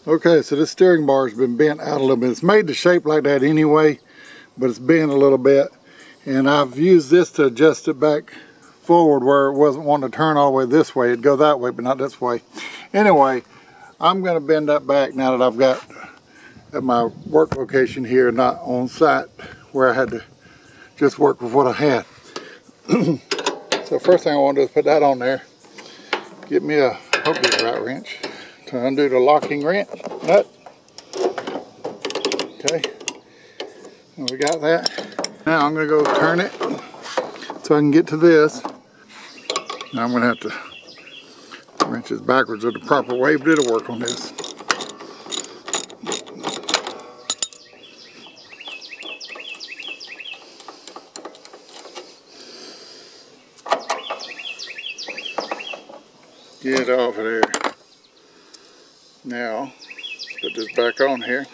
Okay, so this steering bar has been bent out a little bit. It's made the shape like that anyway, but it's bent a little bit. And I've used this to adjust it back forward where it wasn't wanting to turn all the way this way. It'd go that way, but not this way. Anyway, I'm going to bend that back now that I've got at my work location here, not on site where I had to just work with what I had. So first thing I want to do is put that on there. Get me a, hope it's a right wrench to undo the locking wrench nut. Okay, and we got that. Now I'm going to go turn it so I can get to this. Now I'm going to have to wrench this backwards or the proper way, but it'll work on this. Get off of there. Now, put this back on here.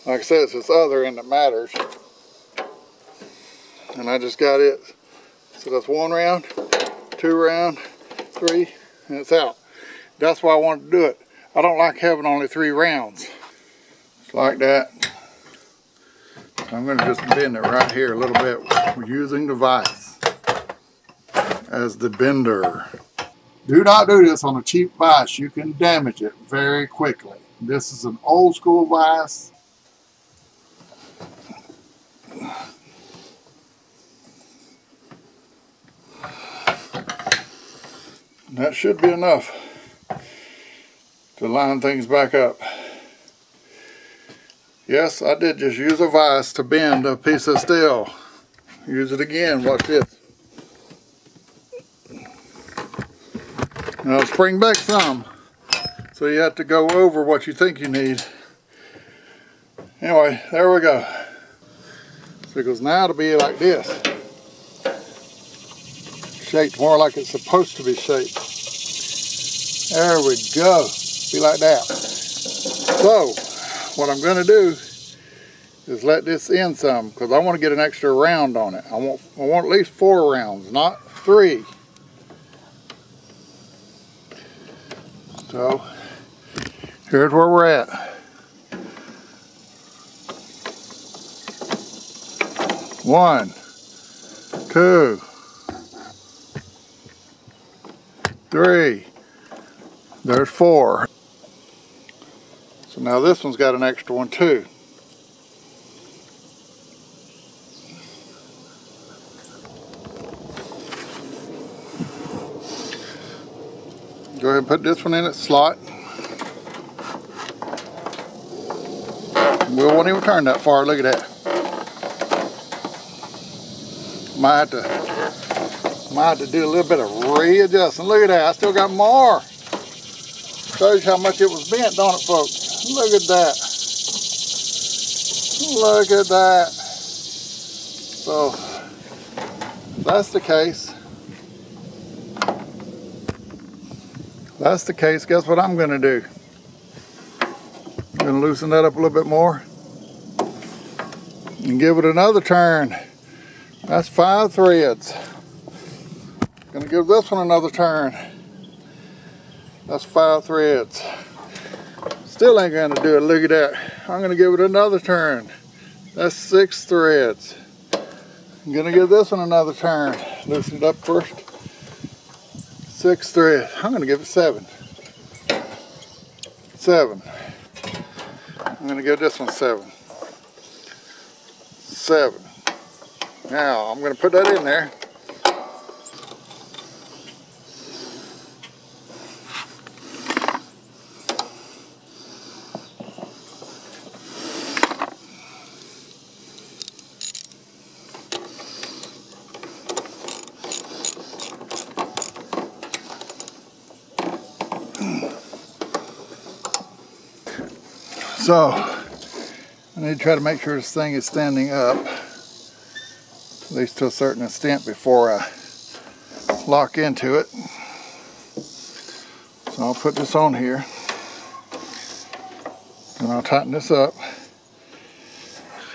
Like I said, it's this other end that matters. And I just got it. So that's 1 round, 2 round, 3, and it's out. That's why I wanted to do it. I don't like having only 3 rounds. Just like that. I'm going to just bend it right here a little bit. We're using the vise as the bender. Do not do this on a cheap vise. You can damage it very quickly. This is an old school vise. That should be enough to line things back up. Yes, I did just use a vise to bend a piece of steel. Use it again, watch this. Now spring back some, so you have to go over what you think you need. Anyway, there we go. So it goes now to be like this. Shaped more like it's supposed to be shaped. There we go, be like that. So, what I'm going to do is let this in some, because I want to get an extra round on it. I want at least 4 rounds, not 3. So here's where we're at. 1, 2, 3. There's 4. So now this one's got an extra one too. Go ahead and put this one in its slot. We won't even turn that far, look at that. Might have to do a little bit of readjusting. Look at that, I still got more. Shows you how much it was bent, don't it, folks? Look at that. Look at that. So, if that's the case, guess what I'm going to do? I'm going to loosen that up a little bit more and give it another turn. That's 5 threads. Going to give this one another turn. That's 5 threads. Still ain't going to do it. Look at that. I'm going to give it another turn. That's 6 threads. I'm going to give this one another turn. Loosen it up first. 6 threads. I'm going to give it 7. 7. I'm going to give this one 7. 7. Now I'm going to put that in there. So, I need to try to make sure this thing is standing up, at least to a certain extent before I lock into it. So I'll put this on here, and I'll tighten this up.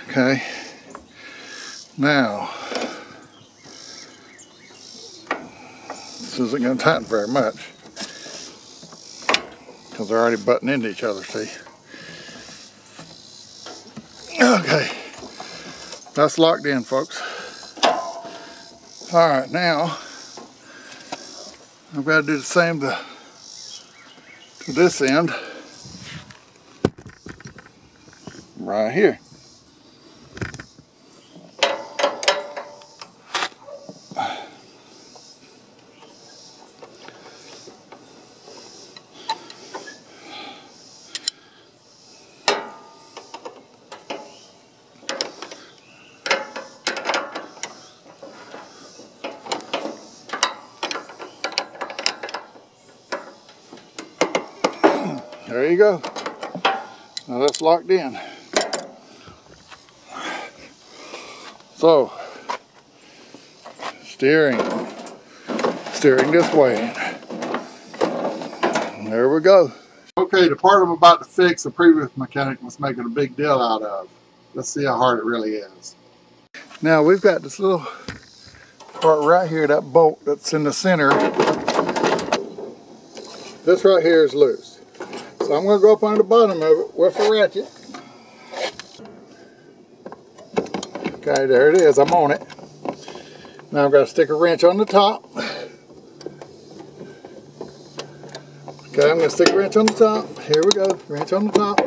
Okay, now, this isn't going to tighten very much because they're already butting into each other, see? Okay, that's locked in, folks. All right, now I've got to do the same to this end right here. There you go. Now that's locked in. So, steering this way. And there we go. Okay, the part I'm about to fix, the previous mechanic was making a big deal out of. Let's see how hard it really is. Now we've got this little part right here, that bolt that's in the center. This right here is loose. So I'm going to go up on the bottom of it with a ratchet. Okay, there it is. I'm on it. Now I've got to stick a wrench on the top. Okay, I'm going to stick a wrench on the top. Here we go. Wrench on the top.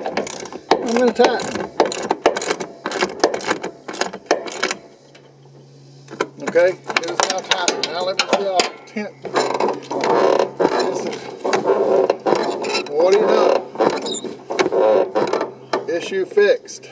I'm going to tighten. Okay, it is now tightened. Now let me see how tense. What do you know? Issue fixed.